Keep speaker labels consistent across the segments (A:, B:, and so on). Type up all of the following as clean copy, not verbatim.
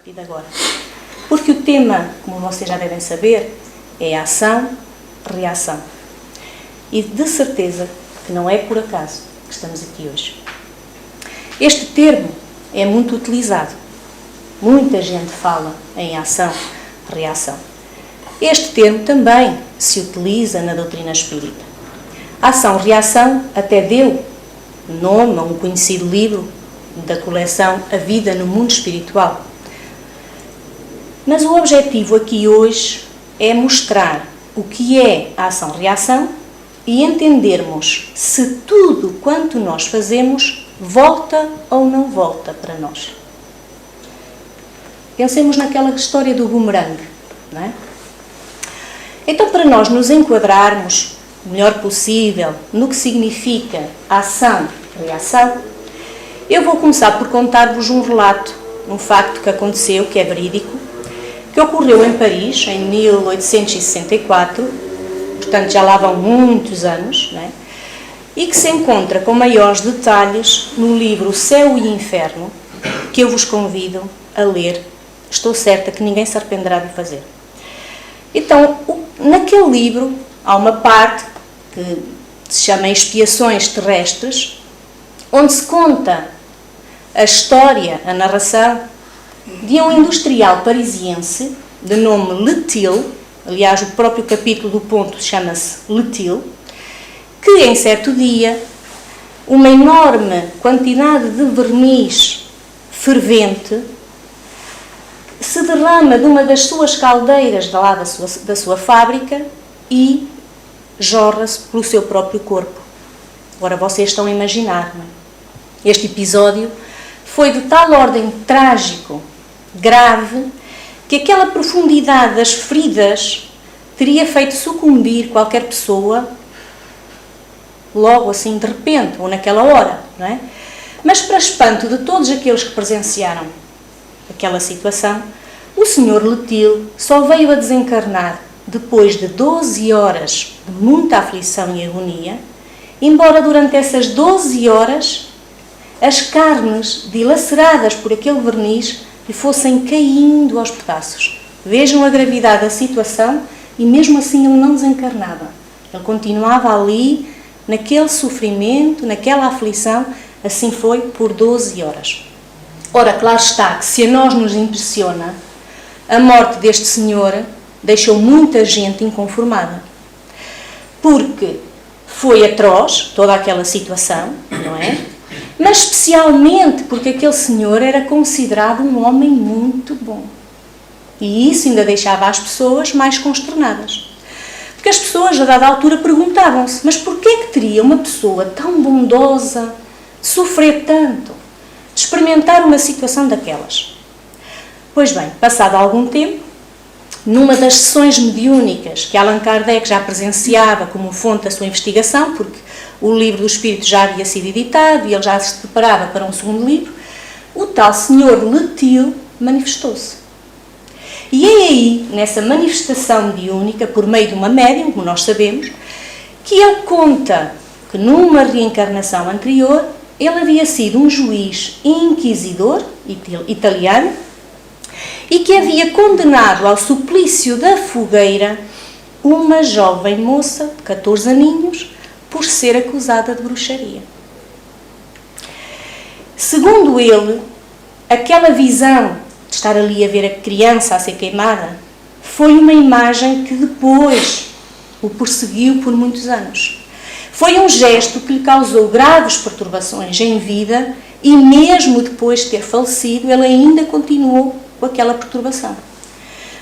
A: partir de agora. Porque o tema, como vocês já devem saber, é ação-reação. E de certeza que não é por acaso que estamos aqui hoje. Este termo é muito utilizado. Muita gente fala em ação-reação. Este termo também se utiliza na doutrina espírita. Ação-reação até deu nome a um conhecido livro da coleção A Vida no Mundo Espiritual. Mas o objetivo aqui hoje é mostrar o que é a ação-reação e entendermos se tudo quanto nós fazemos volta ou não volta para nós. Pensemos naquela história do bumerangue, não é? Então, para nós nos enquadrarmos o melhor possível no que significa ação-reação, eu vou começar por contar-vos um relato, um facto que aconteceu, que é verídico, que ocorreu em Paris, em 1864, portanto já lá vão muitos anos, não é? E que se encontra com maiores detalhes no livro O Céu e Inferno, que eu vos convido a ler. Estou certa que ninguém se arrependerá de fazer. Então, naquele livro, há uma parte que se chama Expiações Terrestres, onde se conta a história, a narração, de um industrial parisiense de nome Letil, aliás, o próprio capítulo do ponto chama-se Letil, que em certo dia, uma enorme quantidade de verniz fervente se derrama de uma das suas caldeiras lá da sua fábrica e jorra-se pelo seu próprio corpo. Agora vocês estão a imaginar, não é? Este episódio foi de tal ordem trágico, grave, que aquela profundidade das feridas teria feito sucumbir qualquer pessoa logo assim, de repente, ou naquela hora, não é? Mas para espanto de todos aqueles que presenciaram aquela situação, o Sr. Letil só veio a desencarnar depois de 12 horas de muita aflição e agonia, embora durante essas 12 horas as carnes dilaceradas por aquele verniz lhe fossem caindo aos pedaços. Vejam a gravidade da situação e mesmo assim ele não desencarnava. Ele continuava ali, naquele sofrimento, naquela aflição, assim foi por 12 horas. Ora, claro está que se a nós nos impressiona, a morte deste senhor deixou muita gente inconformada. Porque foi atroz toda aquela situação, não é? Mas especialmente porque aquele senhor era considerado um homem muito bom. E isso ainda deixava as pessoas mais consternadas. Porque as pessoas, a dada altura, perguntavam-se, mas porquê é que teria uma pessoa tão bondosa sofrer tanto, de experimentar uma situação daquelas? Pois bem, passado algum tempo, numa das sessões mediúnicas que Allan Kardec já presenciava como fonte da sua investigação, porque o livro do Espírito já havia sido editado e ele já se preparava para um segundo livro, o tal senhor Letil manifestou-se. E é aí, nessa manifestação mediúnica, por meio de uma médium, como nós sabemos, que ele conta que numa reencarnação anterior ele havia sido um juiz inquisidor italiano e que havia condenado ao suplício da fogueira uma jovem moça de 14 aninhos por ser acusada de bruxaria. Segundo ele, aquela visão de estar ali a ver a criança a ser queimada foi uma imagem que depois o perseguiu por muitos anos. Foi um gesto que lhe causou graves perturbações em vida e mesmo depois de ter falecido, ele ainda continuou com aquela perturbação.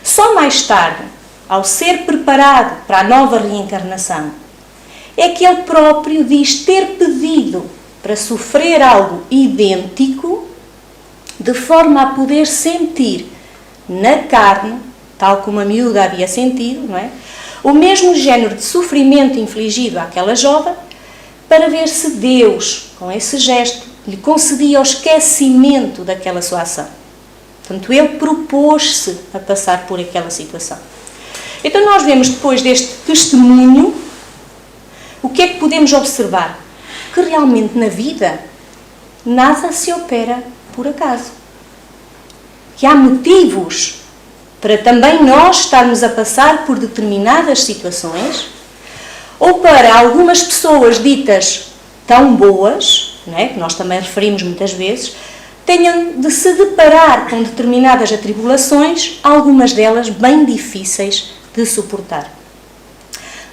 A: Só mais tarde, ao ser preparado para a nova reencarnação, é que ele próprio diz ter pedido para sofrer algo idêntico, de forma a poder sentir na carne, tal como a miúda havia sentido, não é? O mesmo género de sofrimento infligido àquela jovem, para ver se Deus, com esse gesto, lhe concedia o esquecimento daquela sua ação. Portanto, ele propôs-se a passar por aquela situação. Então, nós vemos depois deste testemunho, o que é que podemos observar? Que realmente na vida, nada se opera por acaso. que há motivos para também nós estarmos a passar por determinadas situações, ou para algumas pessoas ditas tão boas, não é? Que nós também referimos muitas vezes, tenham de se deparar com determinadas atribulações, algumas delas bem difíceis de suportar.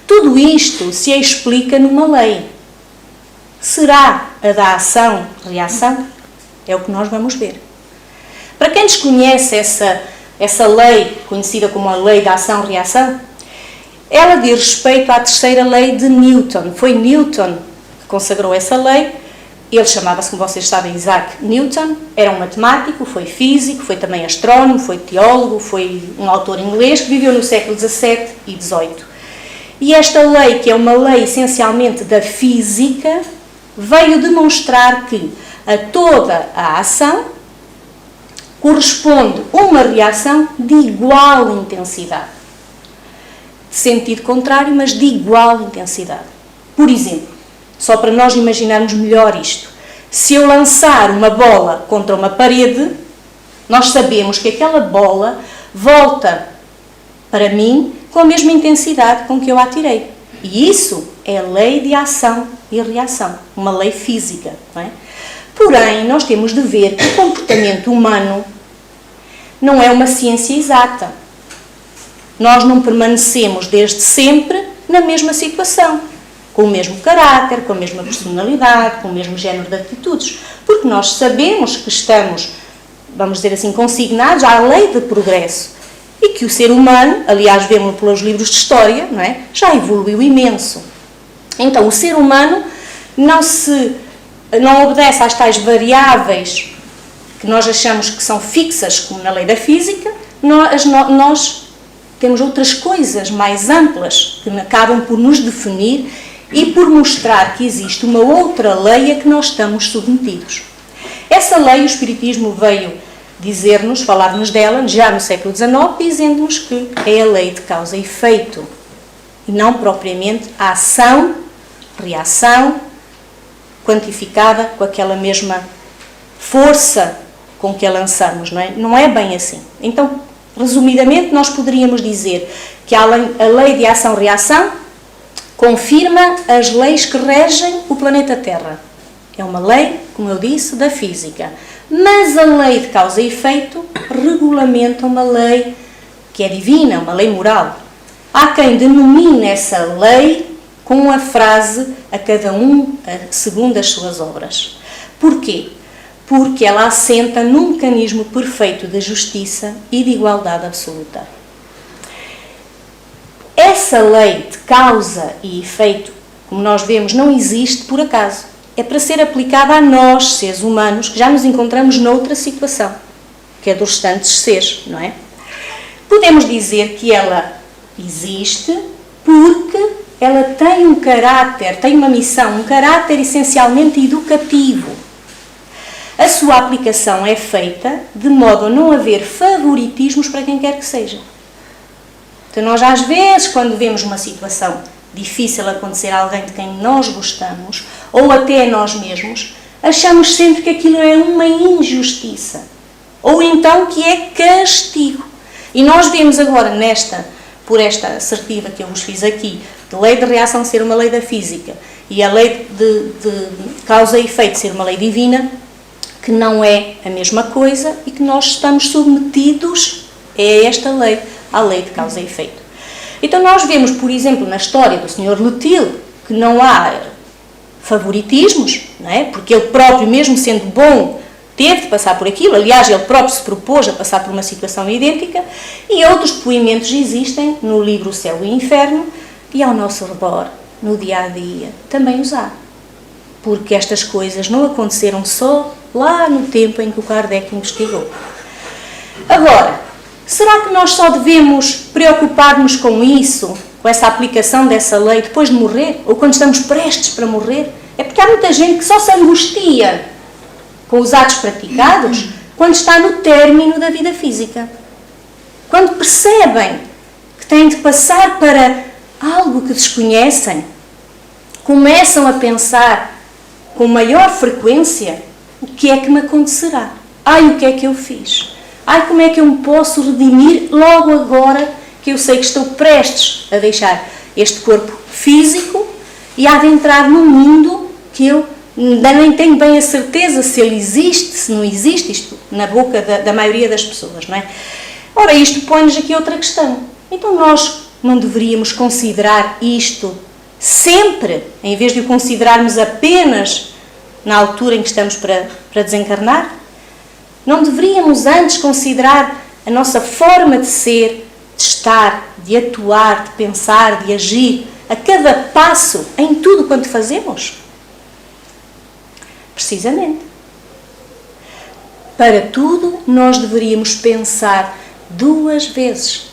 A: Tudo isto se explica numa lei. Será a da ação-reação? É o que nós vamos ver. Para quem desconhece essa lei, conhecida como a lei da ação-reação, ela diz respeito à terceira lei de Newton. Foi Newton que consagrou essa lei. Ele chamava-se, como vocês sabem, Isaac Newton. Era um matemático, foi físico, foi também astrónomo, foi teólogo, foi um autor inglês que viveu no século XVII e XVIII. E esta lei, que é uma lei essencialmente da física, veio demonstrar que a toda a ação corresponde uma reação de igual intensidade. De sentido contrário, mas de igual intensidade. Por exemplo, só para nós imaginarmos melhor isto, se eu lançar uma bola contra uma parede, nós sabemos que aquela bola volta para mim com a mesma intensidade com que eu a atirei. E isso é a lei de ação e reação, uma lei física, não é? Porém, nós temos de ver que o comportamento humano não é uma ciência exata. Nós não permanecemos desde sempre na mesma situação, com o mesmo caráter, com a mesma personalidade, com o mesmo género de atitudes, porque nós sabemos que estamos, vamos dizer assim, consignados à lei de progresso e que o ser humano, aliás, vemos pelos livros de história, não é? Já evoluiu imenso. Então, o ser humano não obedece às tais variáveis que nós achamos que são fixas, como na lei da física. Nós temos outras coisas mais amplas que acabam por nos definir e por mostrar que existe uma outra lei a que nós estamos submetidos. Essa lei o Espiritismo veio dizer-nos, falar-nos dela, já no século XIX, dizendo-nos que é a lei de causa e efeito, e não propriamente a ação, reação, quantificada com aquela mesma força com que a lançamos, não é? Não é bem assim. Então, resumidamente, nós poderíamos dizer que a lei de ação-reação confirma as leis que regem o planeta Terra. É uma lei, como eu disse, da física. Mas a lei de causa e efeito regulamenta uma lei que é divina, uma lei moral. Há quem denomine essa lei com a frase a cada um segundo as suas obras. Porquê? Porque ela assenta num mecanismo perfeito de justiça e de igualdade absoluta. Essa lei de causa e efeito, como nós vemos, não existe por acaso. É para ser aplicada a nós, seres humanos, que já nos encontramos noutra situação, que é dos restantes seres, não é? Podemos dizer que ela existe porque ela tem um caráter, tem uma missão, um caráter essencialmente educativo. A sua aplicação é feita de modo a não haver favoritismos para quem quer que seja. Então, nós às vezes, quando vemos uma situação difícil acontecer a alguém de quem nós gostamos, ou até a nós mesmos, achamos sempre que aquilo é uma injustiça, ou então que é castigo. E nós vemos agora por esta assertiva que eu vos fiz aqui, de lei de reação ser uma lei da física, e a lei de causa e efeito ser uma lei divina, que não é a mesma coisa e que nós estamos submetidos a esta lei, à lei de causa e efeito. Então nós vemos, por exemplo, na história do Sr. Lutil, que não há favoritismos, não é? Porque ele próprio, mesmo sendo bom, teve de passar por aquilo. Aliás, ele próprio se propôs a passar por uma situação idêntica, e outros depoimentos existem no livro O Céu e o Inferno, e ao nosso redor, no dia-a-dia, também os há. Porque estas coisas não aconteceram só lá no tempo em que o Kardec investigou. Agora, será que nós só devemos preocupar-nos com isso, com essa aplicação dessa lei, depois de morrer? Ou quando estamos prestes para morrer? É porque há muita gente que só se angustia com os atos praticados quando está no término da vida física. Quando percebem que têm de passar para algo que desconhecem, começam a pensar com maior frequência: o que é que me acontecerá? Ai, o que é que eu fiz? Ai, como é que eu me posso redimir logo agora que eu sei que estou prestes a deixar este corpo físico e a adentrar num mundo que eu ainda nem tenho bem a certeza se ele existe, se não existe, isto na boca da maioria das pessoas, não é? Ora, isto põe-nos aqui outra questão. Então nós não deveríamos considerar isto sempre, em vez de o considerarmos apenas na altura em que estamos para desencarnar? Não deveríamos antes considerar a nossa forma de ser, de estar, de atuar, de pensar, de agir, a cada passo, em tudo quanto fazemos? Precisamente. Para tudo, nós deveríamos pensar 2 vezes.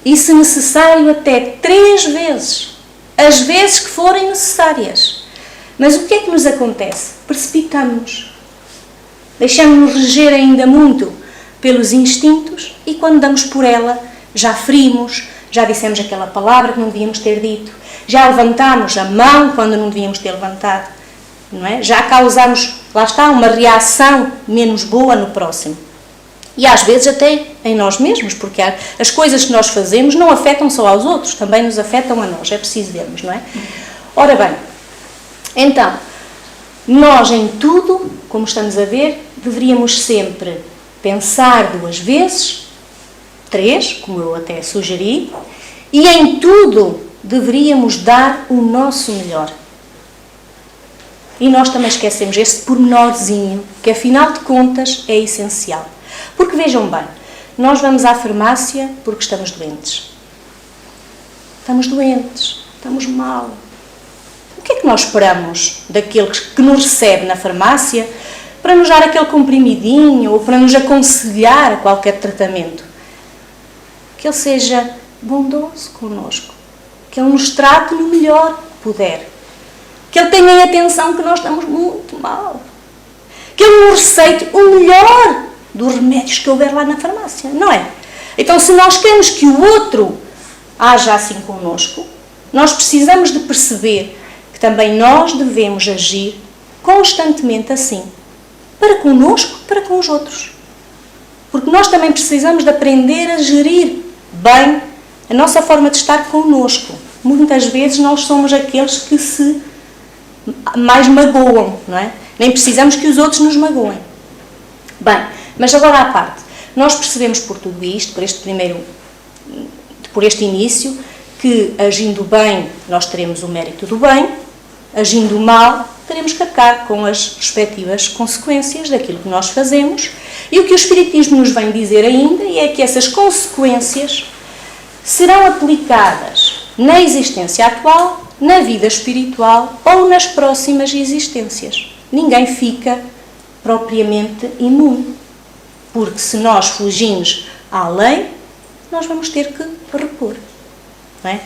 A: E, se necessário, até 3 vezes. As vezes que forem necessárias. Mas o que é que nos acontece? Precipitamos-nos. Deixamos-nos reger ainda muito pelos instintos e, quando damos por ela, já ferimos, já dissemos aquela palavra que não devíamos ter dito, já levantámos a mão quando não devíamos ter levantado, não é? Já causámos, lá está, uma reação menos boa no próximo. E às vezes até em nós mesmos, porque as coisas que nós fazemos não afetam só aos outros, também nos afetam a nós, é preciso vermos, não é? Ora bem, então, nós em tudo, como estamos a ver, deveríamos sempre pensar 2 vezes, 3, como eu até sugeri, e em tudo deveríamos dar o nosso melhor. E nós também esquecemos este pormenorzinho, que afinal de contas é essencial. Porque vejam bem, nós vamos à farmácia porque estamos doentes. Estamos doentes, estamos mal. O que é que nós esperamos daquele que nos recebe na farmácia para nos dar aquele comprimidinho ou para nos aconselhar a qualquer tratamento? Que ele seja bondoso connosco, que ele nos trate no melhor que puder, que ele tenha em atenção que nós estamos muito mal, que ele nos receite o melhor dos remédios que houver lá na farmácia, não é? Então, se nós queremos que o outro haja assim connosco, nós precisamos de perceber que também nós devemos agir constantemente assim, para connosco, para com os outros. Porque nós também precisamos de aprender a gerir bem a nossa forma de estar connosco. Muitas vezes nós somos aqueles que se mais magoam, não é? Nem precisamos que os outros nos magoem. Bem, mas agora à parte, nós percebemos por tudo isto, por este início, que agindo bem nós teremos o mérito do bem, agindo mal teremos que arcar com as respectivas consequências daquilo que nós fazemos, e o que o Espiritismo nos vem dizer ainda é que essas consequências serão aplicadas na existência atual, na vida espiritual ou nas próximas existências. Ninguém fica propriamente imune, porque se nós fugimos à lei, nós vamos ter que repor. Não é?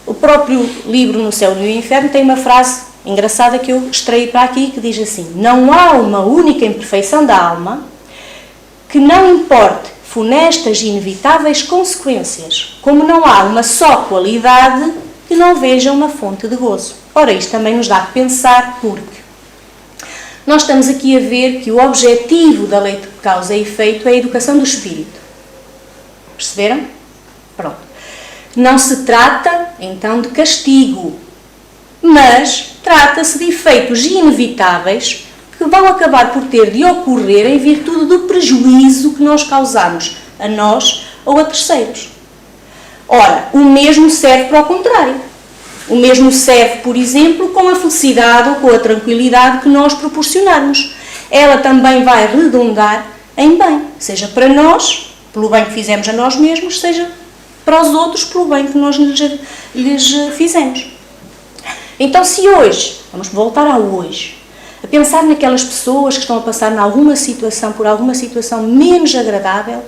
A: O próprio livro No Céu e no Inferno tem uma frase engraçada que eu extraí para aqui, que diz assim: não há uma única imperfeição da alma que não importe funestas e inevitáveis consequências, como não há uma só qualidade que não veja uma fonte de gozo. Ora, isto também nos dá a pensar, porque nós estamos aqui a ver que o objetivo da lei de causa e efeito é a educação do espírito. Perceberam? Pronto. Não se trata, então, de castigo, mas trata-se de efeitos inevitáveis que vão acabar por ter de ocorrer em virtude do prejuízo que nós causamos a nós ou a terceiros. Ora, o mesmo serve para o contrário. O mesmo serve, por exemplo, com a felicidade ou com a tranquilidade que nós proporcionarmos. Ela também vai redundar em bem, seja para nós, pelo bem que fizemos a nós mesmos, seja para os outros, pelo bem que nós lhes fizemos. Então, se hoje, vamos voltar ao hoje, a pensar naquelas pessoas que estão a passar por alguma situação menos agradável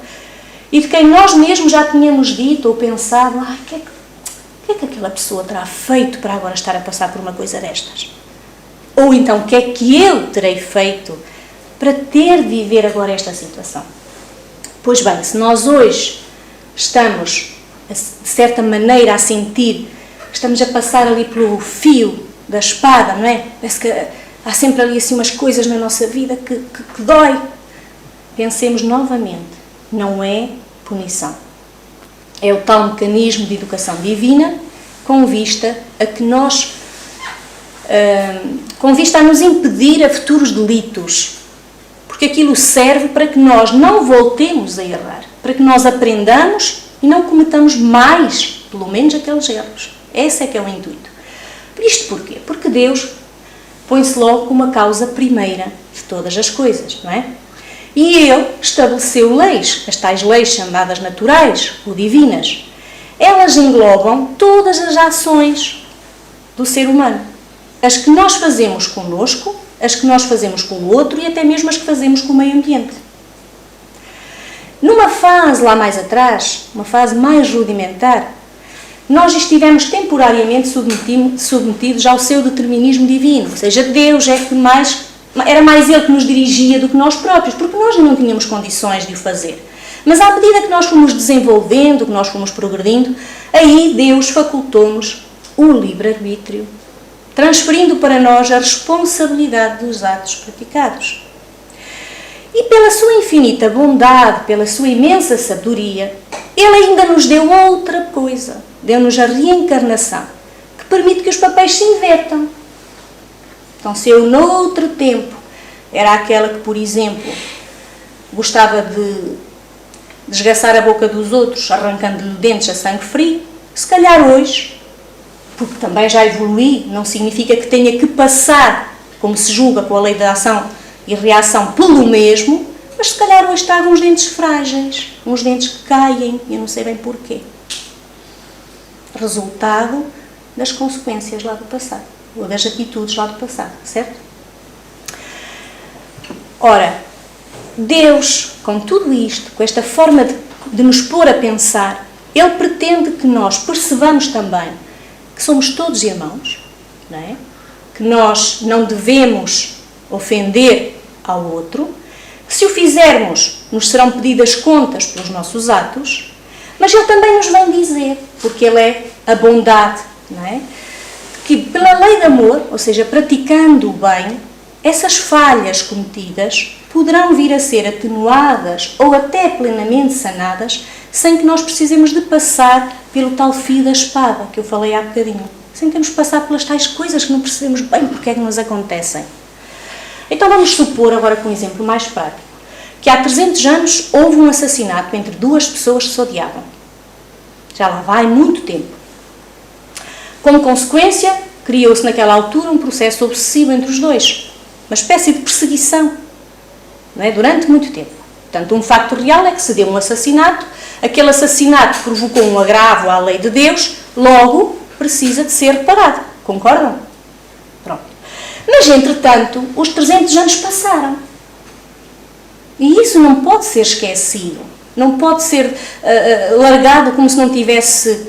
A: e de quem nós mesmos já tínhamos dito ou pensado, o que é que aquela pessoa terá feito para agora estar a passar por uma coisa destas? Ou então, o que é que eu terei feito para ter de viver agora esta situação? Pois bem, se nós hoje estamos, de certa maneira, a sentir que estamos a passar ali pelo fio da espada, não é? Parece que há sempre ali assim umas coisas na nossa vida que dói. Pensemos novamente não é punição. É o tal mecanismo de educação divina com vista a que nós, com vista a nos impedir a futuros delitos, porque aquilo serve para que nós não voltemos a errar, para que nós aprendamos e não cometamos mais, pelo menos, aqueles erros. Esse é que é o intuito. Isto porquê? Porque Deus põe-se logo como a causa primeira de todas as coisas, não é? E Ele estabeleceu leis, as tais leis chamadas naturais ou divinas. Elas englobam todas as ações do ser humano. As que nós fazemos connosco, as que nós fazemos com o outro e até mesmo as que fazemos com o meio ambiente. Numa fase lá mais atrás, uma fase mais rudimentar, nós estivemos temporariamente submetidos ao seu determinismo divino, ou seja, Deus era mais Ele que nos dirigia do que nós próprios, porque nós não tínhamos condições de o fazer. Mas à medida que nós fomos desenvolvendo, que nós fomos progredindo, aí Deus facultou-nos o livre-arbítrio, transferindo para nós a responsabilidade dos atos praticados. E pela sua infinita bondade, pela sua imensa sabedoria, Ele ainda nos deu outra coisa. Deu-nos a reencarnação, que permite que os papéis se invertam. Então, se eu, noutro tempo, era aquela que, por exemplo, gostava de desgaçar a boca dos outros, arrancando-lhe dentes a sangue frio, se calhar hoje, porque também já evoluí, não significa que tenha que passar, como se julga com a lei da ação e reação, pelo mesmo, mas se calhar hoje trago uns dentes frágeis, uns dentes que caem, e eu não sei bem porquê. Resultado das consequências lá do passado, ou das atitudes lá do passado, certo? Ora, Deus, com tudo isto, com esta forma de nos pôr a pensar, Ele pretende que nós percebamos também que somos todos irmãos, não é? Que nós não devemos ofender ao outro, que se o fizermos, nos serão pedidas contas pelos nossos atos, mas Ele também nos vem dizer, porque Ele é a bondade, não é? Que pela lei de amor, ou seja, praticando o bem, essas falhas cometidas poderão vir a ser atenuadas ou até plenamente sanadas, sem que nós precisemos de passar pelo tal fio da espada, que eu falei há bocadinho. Sem termos de passar pelas tais coisas que não percebemos bem porque é que nos acontecem. Então vamos supor, agora com um exemplo mais prático, que há 300 anos houve um assassinato entre duas pessoas que se odiavam. Já lá vai muito tempo. Como consequência, criou-se naquela altura um processo obsessivo entre os dois. Uma espécie de perseguição, não é? Durante muito tempo. Portanto, um facto real é que se deu um assassinato, aquele assassinato provocou um agravo à lei de Deus, logo precisa de ser reparado. Concordam? Pronto. Mas, entretanto, os 300 anos passaram. E isso não pode ser esquecido. Não pode ser largado como se não tivesse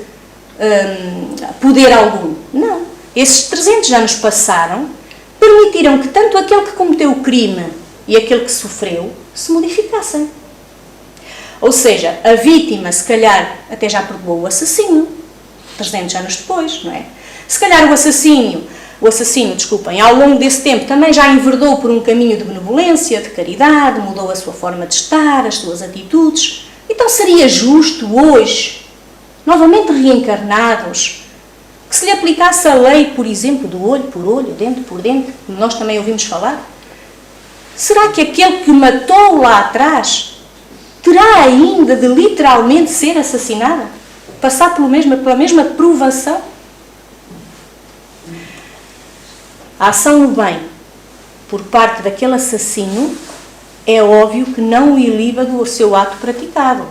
A: poder algum. Não. Esses 300 anos passaram, permitiram que tanto aquele que cometeu o crime e aquele que sofreu se modificassem. Ou seja, a vítima, se calhar, até já perdoou o assassino, 300 anos depois, não é? Se calhar o assassino, desculpem, ao longo desse tempo também já enverdou por um caminho de benevolência, de caridade, mudou a sua forma de estar, as suas atitudes. Então seria justo hoje, novamente reencarnados, que se lhe aplicasse a lei, por exemplo, do olho por olho, dente por dente, como nós também ouvimos falar? Será que aquele que matou lá atrás terá ainda de literalmente ser assassinado? Passar pela mesma provação? A ação no bem por parte daquele assassino é óbvio que não o iliba do seu ato praticado.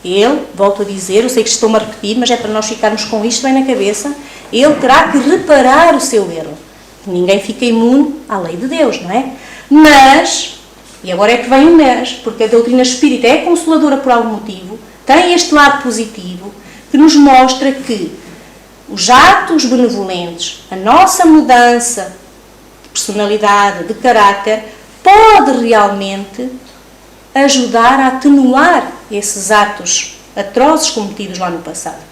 A: Ele, volto a dizer, eu sei que estou-me a repetir, mas é para nós ficarmos com isto bem na cabeça, ele terá que reparar o seu erro. Ninguém fica imune à lei de Deus, não é? Mas, e agora é que vem o mas, porque a doutrina espírita é consoladora por algum motivo, tem este lado positivo, que nos mostra que os atos benevolentes, a nossa mudança de personalidade, de caráter, pode realmente ajudar a atenuar esses atos atrozes cometidos lá no passado.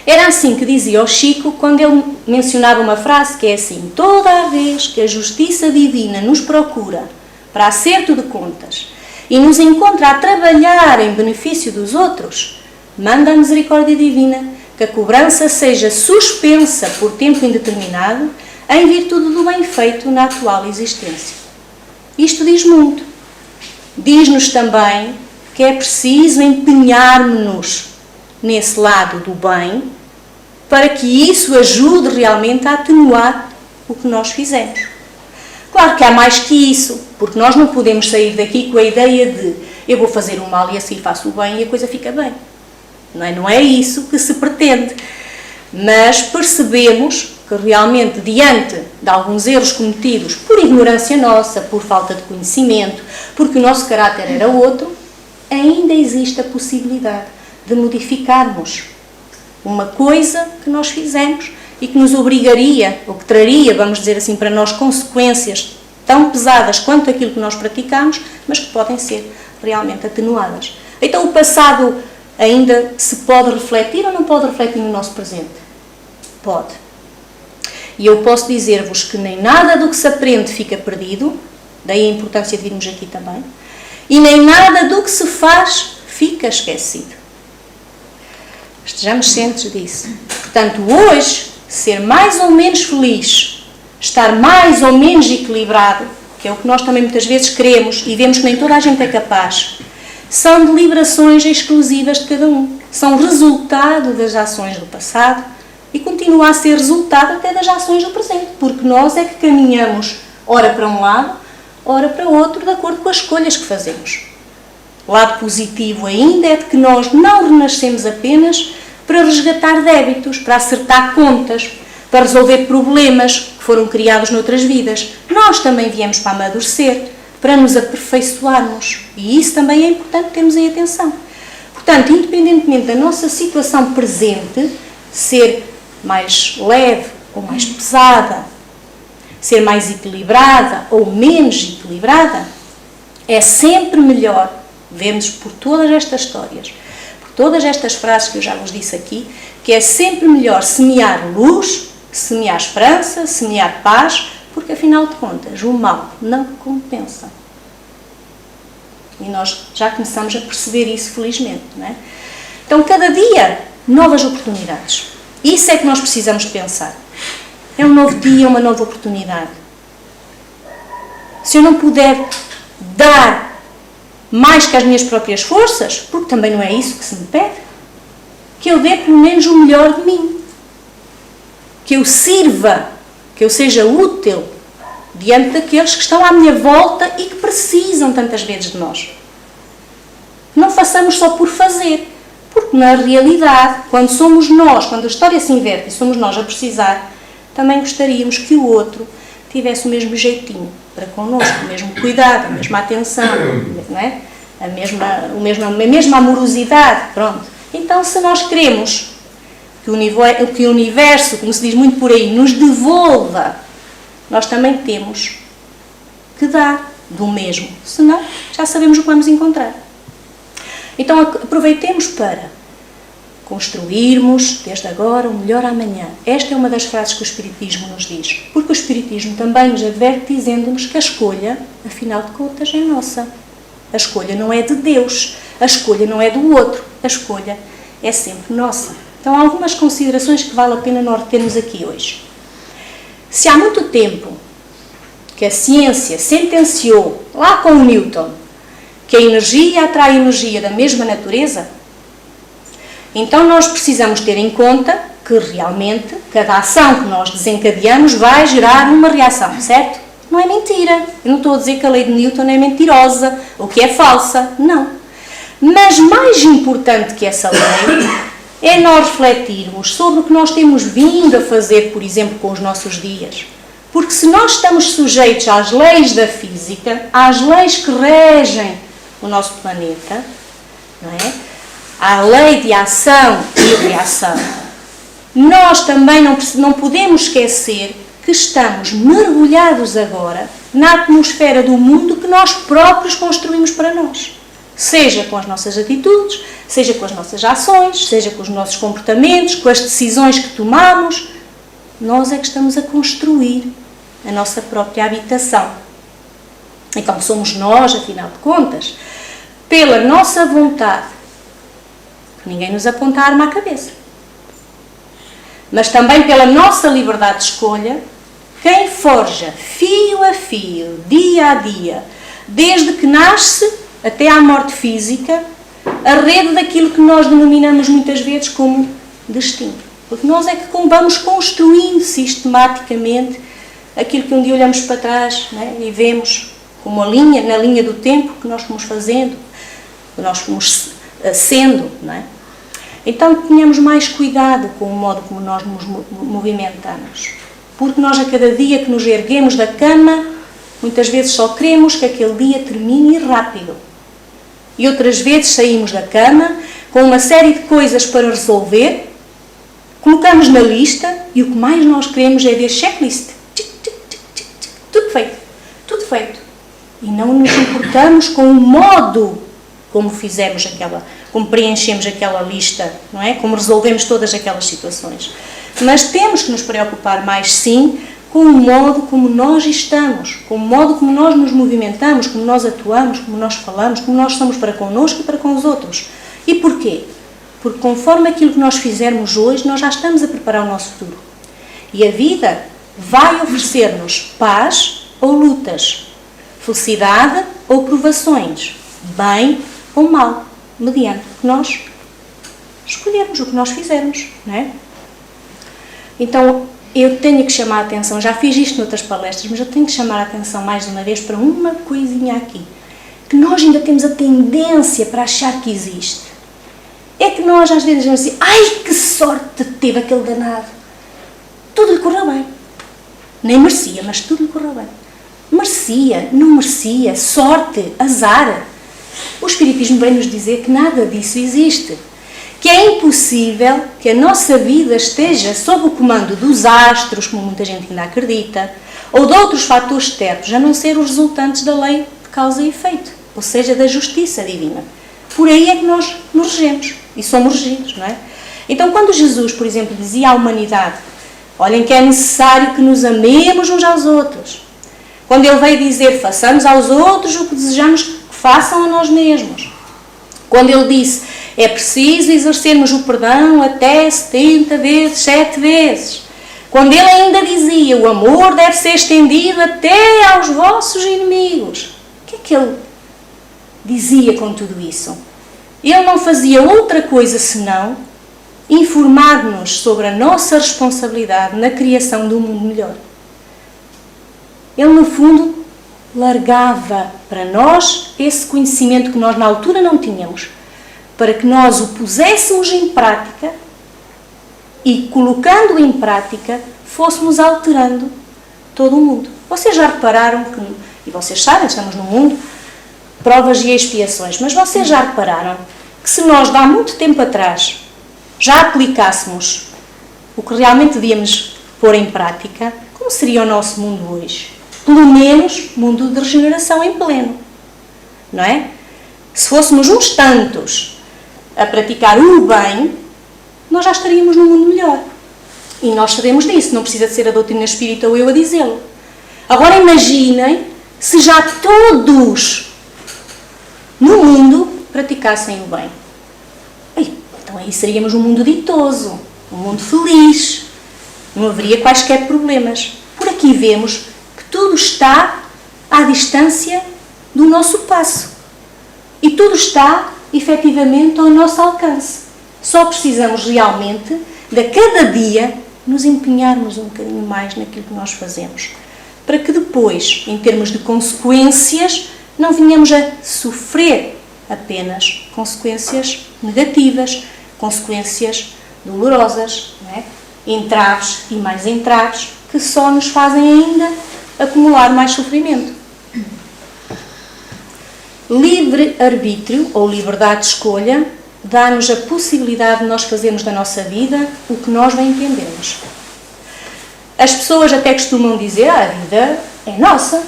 A: Era assim que dizia o Chico quando ele mencionava uma frase que é assim: toda a vez que a justiça divina nos procura para acerto de contas e nos encontra a trabalhar em benefício dos outros, manda a misericórdia divina que a cobrança seja suspensa por tempo indeterminado em virtude do bem feito na atual existência. Isto diz muito. Diz-nos também que é preciso empenhar-nos nesse lado do bem para que isso ajude realmente a atenuar o que nós fizemos. Claro que há mais que isso, porque nós não podemos sair daqui com a ideia de eu vou fazer o mal e assim faço o bem e a coisa fica bem. Não é isso que se pretende. Mas percebemos que realmente, diante de alguns erros cometidos por ignorância nossa, por falta de conhecimento, porque o nosso caráter era outro, ainda existe a possibilidade de modificarmos uma coisa que nós fizemos e que nos obrigaria, ou que traria, vamos dizer assim, para nós consequências tão pesadas quanto aquilo que nós praticamos, mas que podem ser realmente atenuadas. Então o passado ainda se pode refletir ou não pode refletir no nosso presente? Pode. E eu posso dizer-vos que nem nada do que se aprende fica perdido, daí a importância de virmos aqui também, e nem nada do que se faz fica esquecido. Estejamos cientes disso. Portanto, hoje, ser mais ou menos feliz, estar mais ou menos equilibrado, que é o que nós também muitas vezes queremos e vemos que nem toda a gente é capaz, são deliberações exclusivas de cada um. São resultado das ações do passado e continua a ser resultado até das ações do presente, porque nós é que caminhamos ora para um lado, ora para outro, de acordo com as escolhas que fazemos. O lado positivo ainda é de que nós não renascemos apenas para resgatar débitos, para acertar contas, para resolver problemas que foram criados noutras vidas. Nós também viemos para amadurecer, para nos aperfeiçoarmos. E isso também é importante termos em atenção. Portanto, independentemente da nossa situação presente, ser mais leve ou mais pesada, ser mais equilibrada ou menos equilibrada, é sempre melhor, vemos por todas estas histórias, por todas estas frases que eu já vos disse aqui, que é sempre melhor semear luz, semear esperança, semear paz, porque afinal de contas o mal não compensa. E nós já começamos a perceber isso, felizmente, não é? Então, cada dia, novas oportunidades. Isso é que nós precisamos pensar. É um novo dia, uma nova oportunidade. Se eu não puder dar mais que as minhas próprias forças, porque também não é isso que se me pede, que eu dê pelo menos o melhor de mim. Que eu sirva, que eu seja útil diante daqueles que estão à minha volta e que precisam tantas vezes de nós. Não façamos só por fazer, porque na realidade, quando somos nós, quando a história se inverte e somos nós a precisar, também gostaríamos que o outro tivesse o mesmo jeitinho para connosco, o mesmo cuidado, a mesma atenção, não é? a mesma amorosidade, pronto. Então, se nós queremos que o universo, como se diz muito por aí, nos devolva, nós também temos que dar do mesmo, senão já sabemos o que vamos encontrar. Então aproveitemos para construirmos, desde agora, o melhor amanhã. Esta é uma das frases que o Espiritismo nos diz, porque o Espiritismo também nos adverte dizendo-nos que a escolha, afinal de contas, é nossa. A escolha não é de Deus, a escolha não é do outro, a escolha é sempre nossa. Então, há algumas considerações que vale a pena nós termos aqui hoje. Se há muito tempo que a ciência sentenciou, lá com o Newton, que a energia atrai energia da mesma natureza, então nós precisamos ter em conta que realmente cada ação que nós desencadeamos vai gerar uma reação, certo? Não é mentira. Eu não estou a dizer que a lei de Newton é mentirosa ou que é falsa, não. Mas mais importante que essa lei é nós refletirmos sobre o que nós temos vindo a fazer, por exemplo, com os nossos dias. Porque se nós estamos sujeitos às leis da física, às leis que regem o nosso planeta, não é? À lei de ação e reação, nós também não podemos esquecer que estamos mergulhados agora na atmosfera do mundo que nós próprios construímos para nós. Seja com as nossas atitudes, seja com as nossas ações, seja com os nossos comportamentos, com as decisões que tomamos, nós é que estamos a construir a nossa própria habitação. Então somos nós, afinal de contas, pela nossa vontade, que ninguém nos aponta a arma à cabeça, mas também pela nossa liberdade de escolha, quem forja fio a fio, dia a dia, desde que nasce até à morte física, a rede daquilo que nós denominamos muitas vezes como destino. Porque nós é que vamos construindo sistematicamente aquilo que um dia olhamos para trás, né, e vemos como na linha do tempo que nós fomos fazendo, que nós fomos sendo. Não é? Então tenhamos mais cuidado com o modo como nós nos movimentamos. Porque nós a cada dia que nos erguemos da cama, muitas vezes só queremos que aquele dia termine rápido. E outras vezes saímos da cama com uma série de coisas para resolver, colocamos na lista e o que mais nós queremos é ver checklist. Tudo feito. Tudo feito. E não nos importamos com o modo como como preenchemos aquela lista, não é? Como resolvemos todas aquelas situações. Mas temos que nos preocupar mais, sim, com o modo como nós estamos, com o modo como nós nos movimentamos, como nós atuamos, como nós falamos, como nós somos para connosco e para com os outros. E porquê? Porque conforme aquilo que nós fizermos hoje, nós já estamos a preparar o nosso futuro. E a vida vai oferecer-nos paz ou lutas, felicidade ou provações, bem ou mal, mediante o que nós escolhermos, o que nós fizermos, não é? Então, eu tenho que chamar a atenção, já fiz isto noutras palestras, mas eu tenho que chamar a atenção mais uma vez para uma coisinha aqui, que nós ainda temos a tendência para achar que existe. É que nós às vezes dizemos assim, ai que sorte teve aquele danado. Tudo lhe correu bem. Nem merecia, mas tudo lhe correu bem. Merecia, não merecia, sorte, azar. O Espiritismo vem nos dizer que nada disso existe. Que é impossível que a nossa vida esteja sob o comando dos astros, como muita gente ainda acredita, ou de outros fatores externos, a não ser os resultantes da lei de causa e efeito, ou seja, da justiça divina. Por aí é que nós nos regemos, e somos regidos, não é? Então, quando Jesus, por exemplo, dizia à humanidade, olhem que é necessário que nos amemos uns aos outros, quando ele veio dizer, façamos aos outros o que desejamos que façam a nós mesmos, quando ele disse, é preciso exercermos o perdão até 70 vezes, 7 vezes. Quando ele ainda dizia, o amor deve ser estendido até aos vossos inimigos. O que é que ele dizia com tudo isso? Ele não fazia outra coisa senão informar-nos sobre a nossa responsabilidade na criação de um mundo melhor. Ele, no fundo, largava para nós esse conhecimento que nós na altura não tínhamos, para que nós o puséssemos em prática e, colocando-o em prática, fôssemos alterando todo o mundo. Vocês já repararam que, e vocês sabem, estamos no mundo, provas e expiações, mas vocês já repararam que se nós, de há muito tempo atrás, já aplicássemos o que realmente devíamos pôr em prática, como seria o nosso mundo hoje? Pelo menos, mundo de regeneração em pleno, não é? Se fôssemos uns tantos a praticar o bem, nós já estaríamos num mundo melhor. E nós sabemos disso, não precisa de ser a doutrina espírita ou eu a dizê-lo. Agora imaginem se já todos no mundo praticassem o bem. Então aí seríamos um mundo ditoso, um mundo feliz, não haveria quaisquer problemas. Por aqui vemos que tudo está à distância do nosso passo. E tudo está efetivamente ao nosso alcance. Só precisamos realmente de cada dia nos empenharmos um bocadinho mais naquilo que nós fazemos, para que depois, em termos de consequências, não venhamos a sofrer apenas consequências negativas, consequências dolorosas, não é? Entraves e mais entraves, que só nos fazem ainda acumular mais sofrimento. Livre-arbítrio, ou liberdade de escolha, dá-nos a possibilidade de nós fazermos da nossa vida o que nós bem entendemos. As pessoas até costumam dizer, a vida é nossa,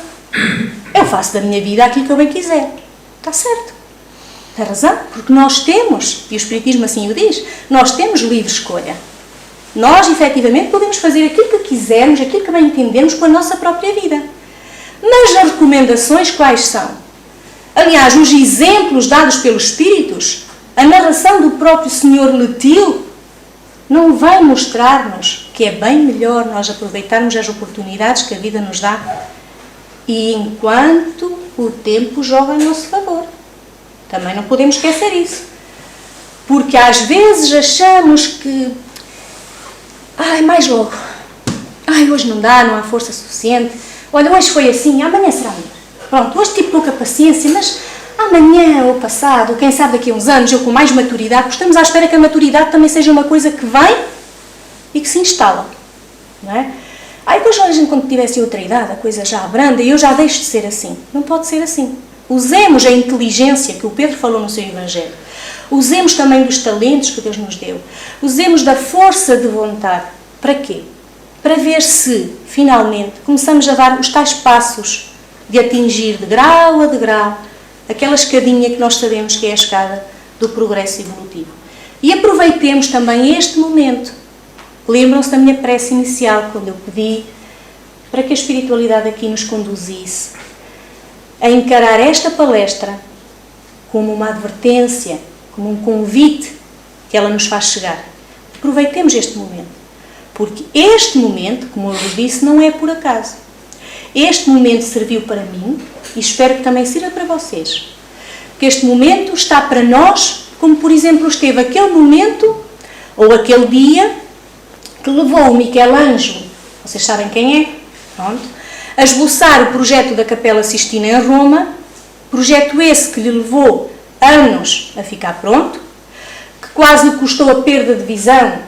A: eu faço da minha vida aquilo que eu bem quiser. Está certo, tem razão, porque nós temos, e o Espiritismo assim o diz, nós temos livre escolha. Nós, efetivamente, podemos fazer aquilo que quisermos, aquilo que bem entendemos com a nossa própria vida. Mas as recomendações quais são? A Aliás, os exemplos dados pelos Espíritos, a narração do próprio Senhor Letil, não vai mostrar-nos que é bem melhor nós aproveitarmos as oportunidades que a vida nos dá e enquanto o tempo joga a nosso favor. Também não podemos esquecer isso. Porque às vezes achamos que mais logo. Hoje não dá, não há força suficiente. Olha, hoje foi assim, amanhã será melhor. Pronto, hoje tive pouca paciência, mas amanhã ou passado, quem sabe daqui a uns anos, eu com mais maturidade, porque estamos à espera que a maturidade também seja uma coisa que vem e que se instala. Não é? Depois a gente quando tivesse outra idade, a coisa já abranda e eu já deixo de ser assim. Não pode ser assim. Usemos a inteligência que o Pedro falou no seu Evangelho. Usemos também dos talentos que Deus nos deu. Usemos da força de vontade. Para quê? Para ver se, finalmente, começamos a dar os tais passos de atingir de grau a degrau aquela escadinha que nós sabemos que é a escada do progresso evolutivo. E aproveitemos também este momento. Lembram-se da minha prece inicial, quando eu pedi para que a espiritualidade aqui nos conduzisse a encarar esta palestra como uma advertência, como um convite que ela nos faz chegar. Aproveitemos este momento. Porque este momento, como eu vos disse, não é por acaso. Este momento serviu para mim e espero que também sirva para vocês. Porque este momento está para nós, como por exemplo esteve aquele momento, ou aquele dia, que levou o Michelangelo, vocês sabem quem é? Pronto. A esboçar o projeto da Capela Sistina em Roma, projeto esse que lhe levou anos a ficar pronto, que quase lhe custou a perda de visão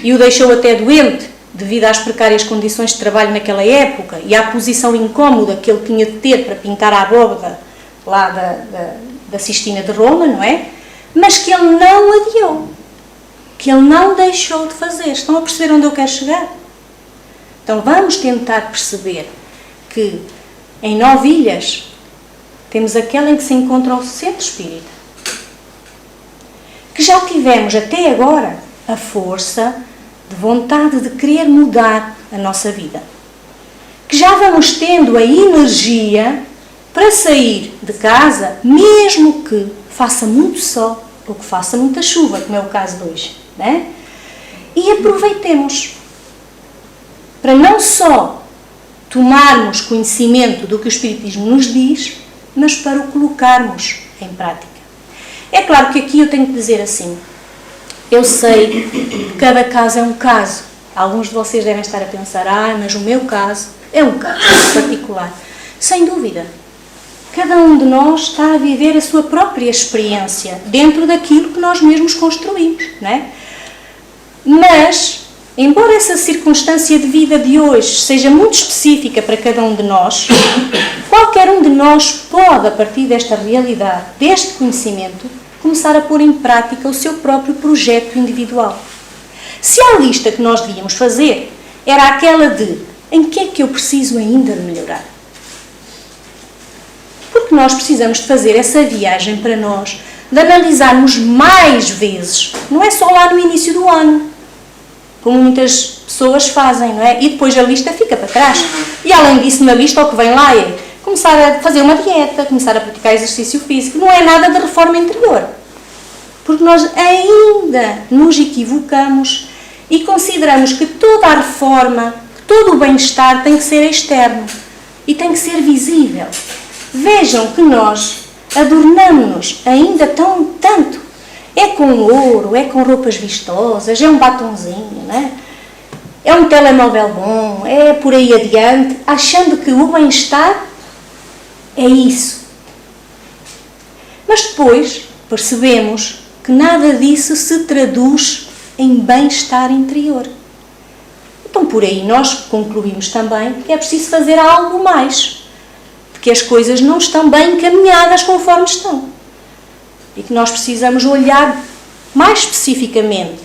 A: e o deixou até doente devido às precárias condições de trabalho naquela época e à posição incómoda que ele tinha de ter para pintar a abóbada lá da Sistina de Roma, não é? Mas que ele não adiou, que ele não deixou de fazer. Estão a perceber onde eu quero chegar? Então vamos tentar perceber que em 9 ilhas temos aquela em que se encontra o centro espírita, que já tivemos até agora a força de vontade de querer mudar a nossa vida, que já vamos tendo a energia para sair de casa, mesmo que faça muito sol ou que faça muita chuva, como é o caso de hoje, né? E aproveitemos para não só tomarmos conhecimento do que o Espiritismo nos diz, mas para o colocarmos em prática. É claro que aqui eu tenho que dizer assim, eu sei que cada caso é um caso. Alguns de vocês devem estar a pensar, mas o meu caso é um caso particular. Sem dúvida. Cada um de nós está a viver a sua própria experiência dentro daquilo que nós mesmos construímos, não é? Mas, embora essa circunstância de vida de hoje seja muito específica para cada um de nós, qualquer um de nós pode, a partir desta realidade, deste conhecimento, começar a pôr em prática o seu próprio projeto individual. Se a lista que nós devíamos fazer era aquela de em que é que eu preciso ainda de melhorar? Porque nós precisamos de fazer essa viagem para nós, de analisarmos mais vezes, não é só lá no início do ano, como muitas pessoas fazem, não é? E depois a lista fica para trás. E além disso, na lista o que vem lá é começar a fazer uma dieta, começar a praticar exercício físico, não é nada de reforma interior. Porque nós ainda nos equivocamos e consideramos que toda a reforma, todo o bem-estar tem que ser externo e tem que ser visível. Vejam que nós adornamos-nos ainda tanto. É com ouro, é com roupas vistosas, é um batonzinho, não é? É um telemóvel bom, é por aí adiante, achando que o bem-estar é isso. Mas depois percebemos que nada disso se traduz em bem-estar interior. Então por aí nós concluímos também que é preciso fazer algo mais, porque as coisas não estão bem encaminhadas conforme estão. E que nós precisamos olhar mais especificamente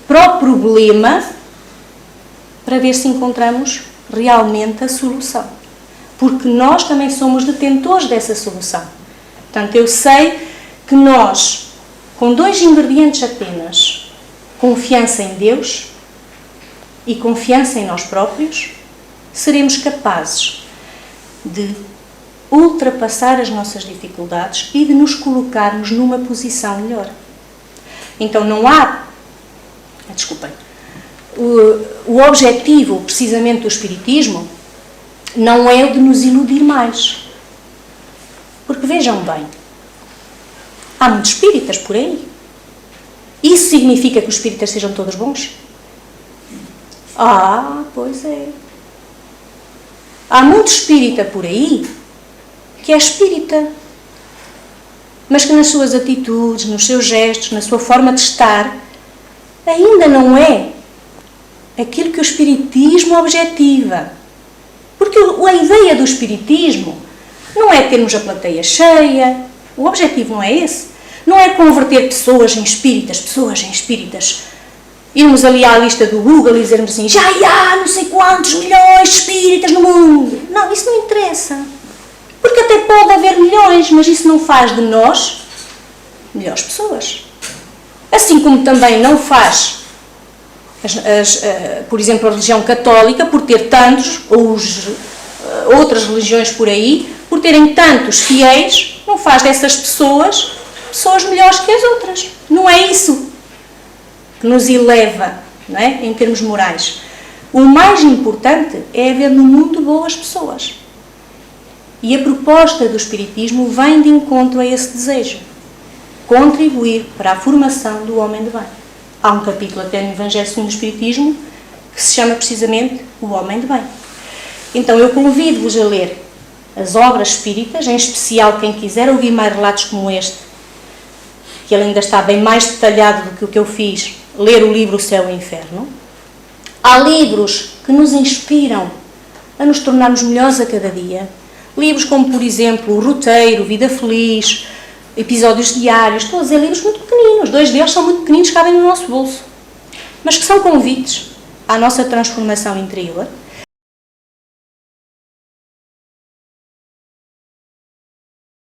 A: para o problema para ver se encontramos realmente a solução. Porque nós também somos detentores dessa solução. Portanto, eu sei que nós, com 2 ingredientes apenas, confiança em Deus e confiança em nós próprios, seremos capazes de ultrapassar as nossas dificuldades e de nos colocarmos numa posição melhor. Então não há... Desculpem. O objetivo, precisamente, do Espiritismo não é o de nos iludir mais. Porque vejam bem, há muitos espíritas por aí. Isso significa que os espíritas sejam todos bons? Pois é. Há muito espírita por aí que é espírita, mas que nas suas atitudes, nos seus gestos, na sua forma de estar, ainda não é aquilo que o Espiritismo objetiva. Porque a ideia do Espiritismo não é termos a plateia cheia, o objetivo não é esse. Não é converter pessoas em espíritas. Irmos ali à lista do Google e dizermos assim, já há não sei quantos milhões de espíritas no mundo. Não, isso não interessa. Porque até pode haver milhões, mas isso não faz de nós melhores pessoas. Assim como também não faz, por exemplo, a religião católica, por ter tantos, ou outras religiões por aí, por terem tantos fiéis, não faz dessas pessoas melhores que as outras. Não é isso que nos eleva, não é? Em termos morais. O mais importante é haver no mundo boas pessoas. E a proposta do Espiritismo vem de encontro a esse desejo. Contribuir para a formação do homem de bem. Há um capítulo até no Evangelho segundo o Espiritismo que se chama precisamente o homem de bem. Então eu convido-vos a ler as obras espíritas, em especial quem quiser ouvir mais relatos como este, que ele ainda está bem mais detalhado do que o que eu fiz, ler o livro O Céu e o Inferno. Há livros que nos inspiram a nos tornarmos melhores a cada dia. Livros como, por exemplo, O Roteiro, Vida Feliz, Episódios Diários, estou a dizer livros muito pequeninos, 2 deles são muito pequeninos, cabem no nosso bolso, mas que são convites à nossa transformação interior